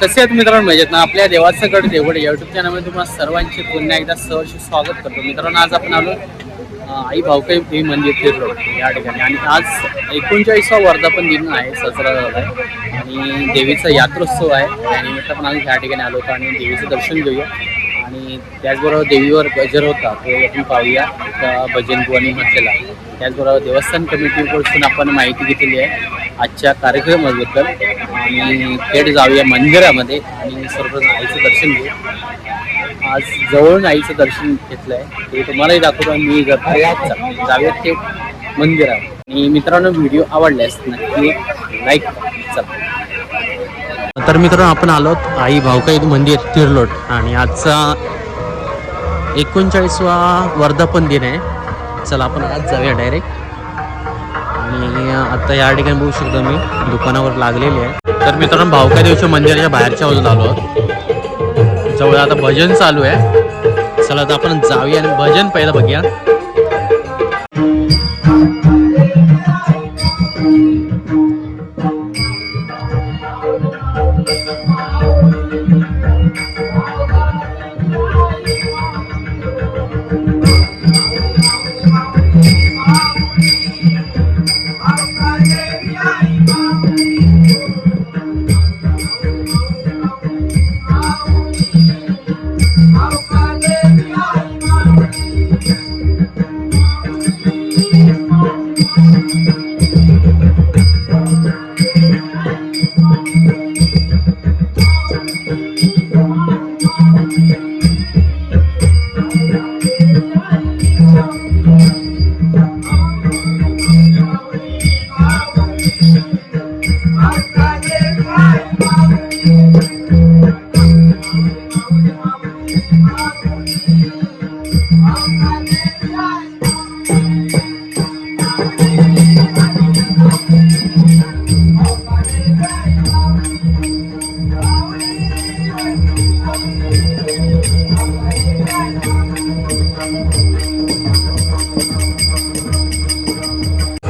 कसे आहेत मित्रांनो, मजेत ना? आपल्या देवाचं गड देवगड यूट्यूब चॅनलमध्ये तुम्हाला सर्वांचे पुन्हा एकदा सहर्ष स्वागत करतो. मित्रांनो, आज आपण आलो आई भाऊकाई देवी मंदिर तिरलोड या ठिकाणी आणि आज 39वा वर्धापन दिन आहे, साजरा झाला आहे आणि देवीचा यात्रोत्सव आहे. त्यानिमित्त आपण आज ह्या ठिकाणी आलो होतो आणि देवीचं दर्शन घेऊया आणि त्याचबरोबर देवीवर गजर होता तो आपण पाहूया भजन बुवानी म्हटलेला. त्याचबरोबर देवस्थान कमिटीकडून आपण माहिती घेतलेली आहे आजच्या कार्यक्रमाबद्दल आणि थेट जाऊया मंदिरामध्ये आणि सर्वप्रथम आईचं दर्शन घेऊ. आज जवळून आईचं दर्शन घेतलं आहे ते तुम्हालाही दाखवतो आणि मी जाऊया थेट मंदिरात. आणि मित्रांनो, व्हिडिओ आवडल्यास नक्की लाईक करा. तर मित्रांनो, आपण आलोत आई भाऊकाई मंदिर तिरलोट आणि आजचा 39वा वर्धापन दिन आहे. चला आपण आज जाऊया डायरेक्ट. आणि आता या ठिकाणी बघू शकतो मी दुकानावर लागलेली आहे. तर मित्रांनो, भाऊकाई देवीच्या मंदिराच्या बाहेरच्या बाजूला आलो आहोत. जवळ आता भजन चालू आहे. चला आता आपण जाऊया आणि भजन पहिलं बघूया.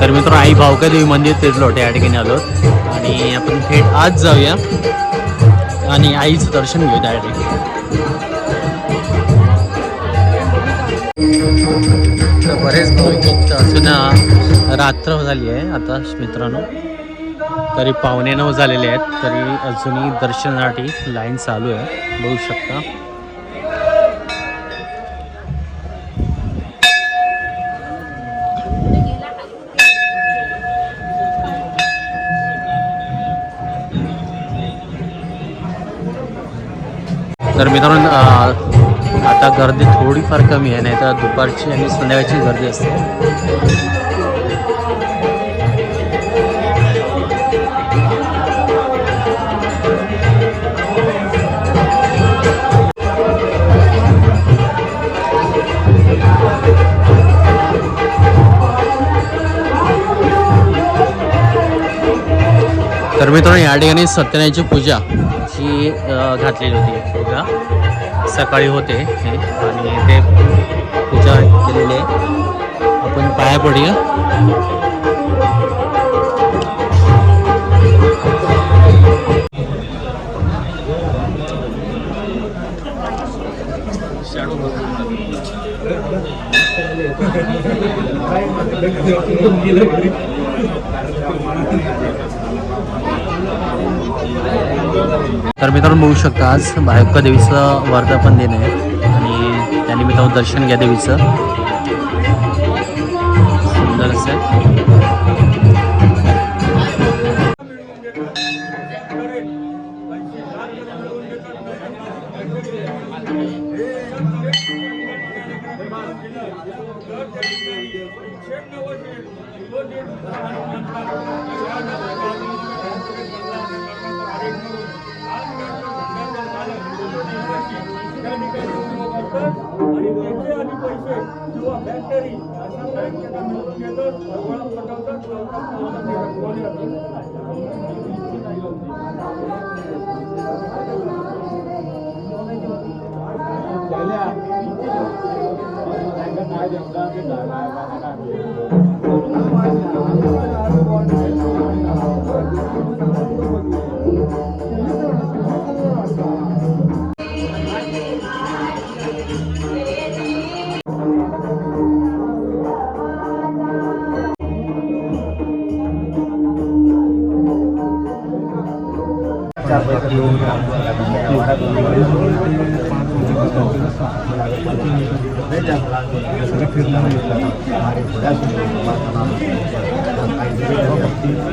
तर मित्र, आई भाऊकाई देवी मंदिर तिरलोट या ठिकाणी आलो आणि आपण थेट आज जाऊया आणि आईचं दर्शन घेऊ त्या ठिकाणी. तर बरेच भाविक अजून रात्र झाली आहे आता मित्रांनो, तरी 8:45 झालेले आहेत, तरी अजूनही दर्शनासाठी लाईन चालू आहे, बघू शकता. तर मित्रांनो, आता गर्दी थोडीफार कमी आहे, नाही तर दुपारची आणि संध्याकाळची गर्दी असते. तर मित्रांनो, या ठिकाणी सत्यनारायणची पूजा जी घातलेली होती, पूजा सकाळी होते हे आणि ते पूजा केलेली आहे. आपण पाया पडूया. शॅडो तर मित्रांनो बघू शकता आज भायक्का देवीचं वर्धापन दिन आहे आणि त्यानिमित्तानं दर्शन घ्या देवीचं सुंदर असं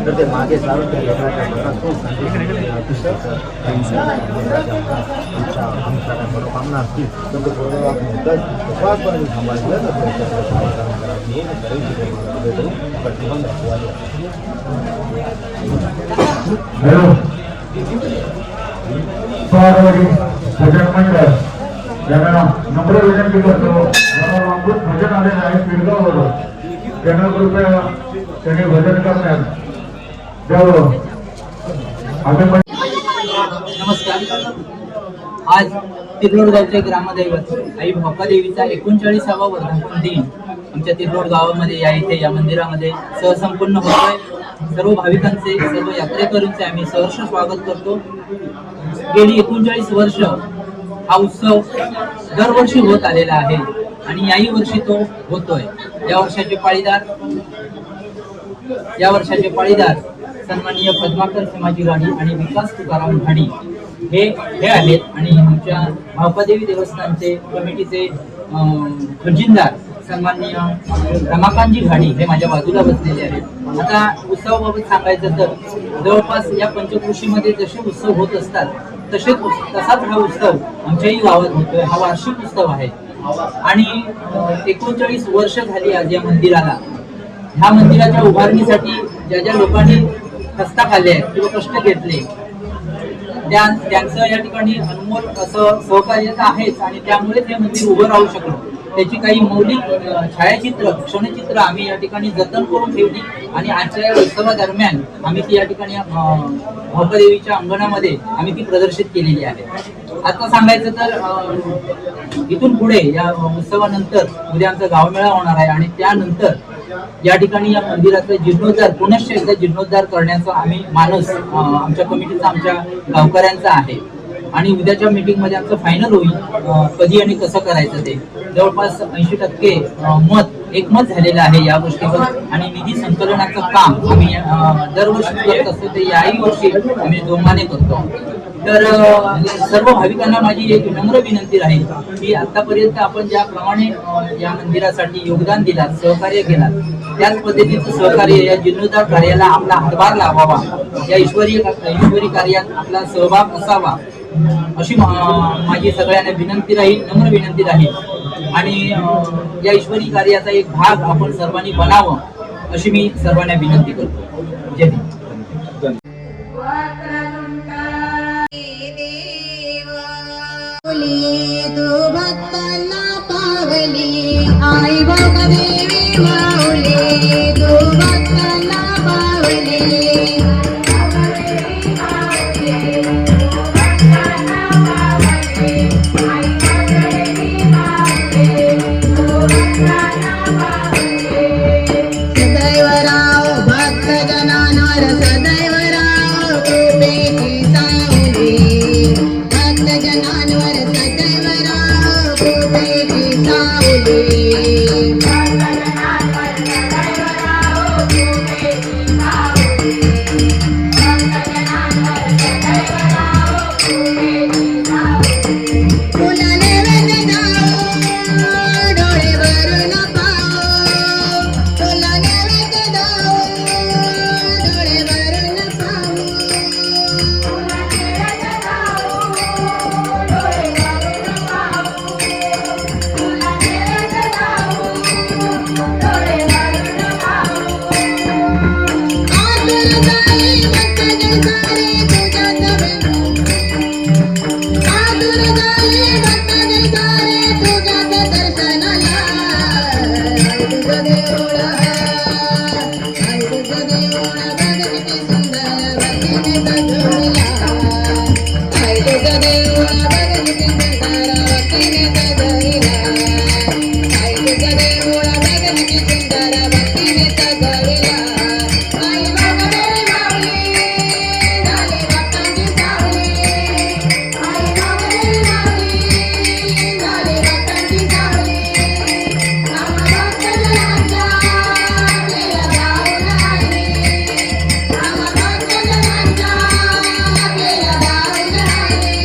तर ते मागे सारून मनोकामना असतील तर ते श्वासपर्यंत थांबायचं भजन मंडळ यांना नम्र विनंती करतो. अमृत भजन आलेलं आहे पिरगाववरून त्यांना कृपया त्यांनी भजन करण्यात द्यावं. नमस्कार. आज तिरलोड गावचे ग्रामदैवत आई भावका देवीचा 39वा वर्धापन दिन आमच्या तिरलोड गावामध्ये या मंदिरामध्ये सहसंपन्न होतोय. सर्व भाविकांचे सर्व यात्रेकरूंचे आम्ही सहर्ष स्वागत करतो. गेली 39 वर्ष हा उत्सव दरवर्षी होत आलेला आहे आणि याही वर्षी तो होतोय. या वर्षाचे पाळीदार सन्माननीय पद्माकर समाजी गाडी आणि विकास तुकाराम घाडी हे आहेत आणि आमच्या भावकादेवी देवस्थानचे कमिटीचे खजिनदार सन्माननीय रमाकांतजी घाडी हे माझ्या बाजूला बसलेले आहेत. आता उत्सवाबाबत सांगायचं तर जवळपास या पंचक्रोशीमध्ये जसे उत्सव होत असतात तसाच हा उत्सव आमच्याही गावात होतोय. हा वार्षिक उत्सव आहे आणि 39 वर्ष झाली आज या मंदिराला. ह्या मंदिराच्या उभारणीसाठी ज्या लोकांनी कष्ट खाल्ले किंवा कष्ट घेतले त्यांचं या ठिकाणी अनमोल असं सहकार्य आहेच आणि त्यामुळेच हे मंदिर उभं राहू शकलं. त्याची काही मौलिक छायाचित्र क्षणचित्र आम्ही या ठिकाणी जतन करून ठेवली आणि आजच्या उत्सवादरम्यान आम्ही ती या ठिकाणी भावकादेवीच्या अंगणामध्ये आम्ही ती प्रदर्शित केलेली आहे. आता सांगायचं तर इथून पुढे या उत्सवानंतर उद्या आमचा गावमेळा होणार आहे आणि त्यानंतर या ठिकाणी या मंदिराचा जीर्णोद्धार पुनश्च एकदा जीर्णोद्धार करण्याचा आम्ही मानस आमच्या कमिटीचा आमच्या गावकऱ्यांचा आहे आणि उद्याच्या मीटिंग मध्ये आमचं फायनल होईल कधी आणि कसं करायचं ते. जवळपास 80% एकमत झालेलं आहे या गोष्टीवर आणि निधी संकलनाचं काम आम्ही दरवर्षी करत असतो ते याही वर्षी आम्ही जोमाने करतो. तर सर्व भाविकांना माझी एक नम्र विनंती राहील की आतापर्यंत आपण ज्याप्रमाणे या मंदिरासाठी योगदान दिलात सहकार्य केलात त्याच पद्धतीचं सहकार्य या जीर्णोद्धार कार्याला आपला हातभार लावावा. या ईश्वरी कार्यात आपला सहभाग असावा अशी माझी सगळ्यांना विनंती राहील, नम्र विनंती राहील आणि या ईश्वरी कार्याचा एक भाग आपण सर्वांनी बनावं अशी मी सर्वांना विनंती करतो. जय हिंद. आई भावकादेवी माऊली तू भक्तांना पावली. सदैव राव भक्त जनांवर सदैव राव कृपेची सावली. भक्त जनांवर सदैव राव झोपेची सावली फुलाने वेगळं डोळे भरून पाहू फुलाने वेगळं डोळे भरून पाहू आतुर झाले भक्त जसारे तुझ्यात आतुर झाले भक्त जसारे तुझ्यात दर्शनाला तुझं देऊळ तुझं देऊळ बघ किती सुंदर भक्तीने सजवला तुझं देऊळ बघ किती सुंदर भक्तीने सजवला तुझं देऊळ बघ किती सुंदर भक्तीने सजवला आई बाबाची माऊली झाली भक्तांची सावली आई बाबाची माऊली झाली भक्तांची सावली आम्हा भक्तजनांच्या आपल्याला धावून आली आम्हा भक्तजनांच्या आपल्याला धावून आली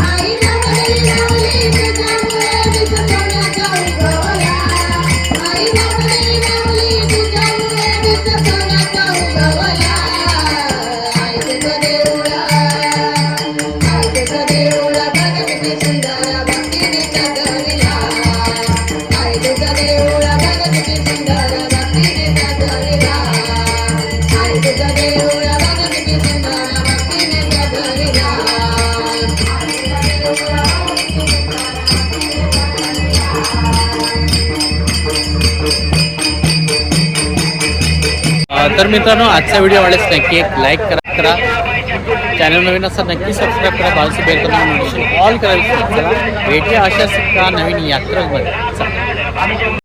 आई बाबाची माऊली तुझ्यामुळे विश्व सोन्याचा उगवला आई बाबाची माऊली तुझ्यामुळे विश्व सोन्याचा उगवला आई तुझं देऊळ बघ किती सुंदर भक्तीने सजवला आई तुझं देऊळ बघ किती सुंदर भक्तीने सजवला आई तुझं देऊळ बघ किती सुंदर भक्तीने सजवला तर मित्रांनो आजचा व्हिडिओ आवडल्यास नक्की एक लाईक करा चॅनल नवीन असता नक्की सबस्क्राईब करा बाजूचे बेल करून नोटिफिकेशन ऑल करा. भेटूया अशाच एका नवीन यात्रेमध्ये. चला.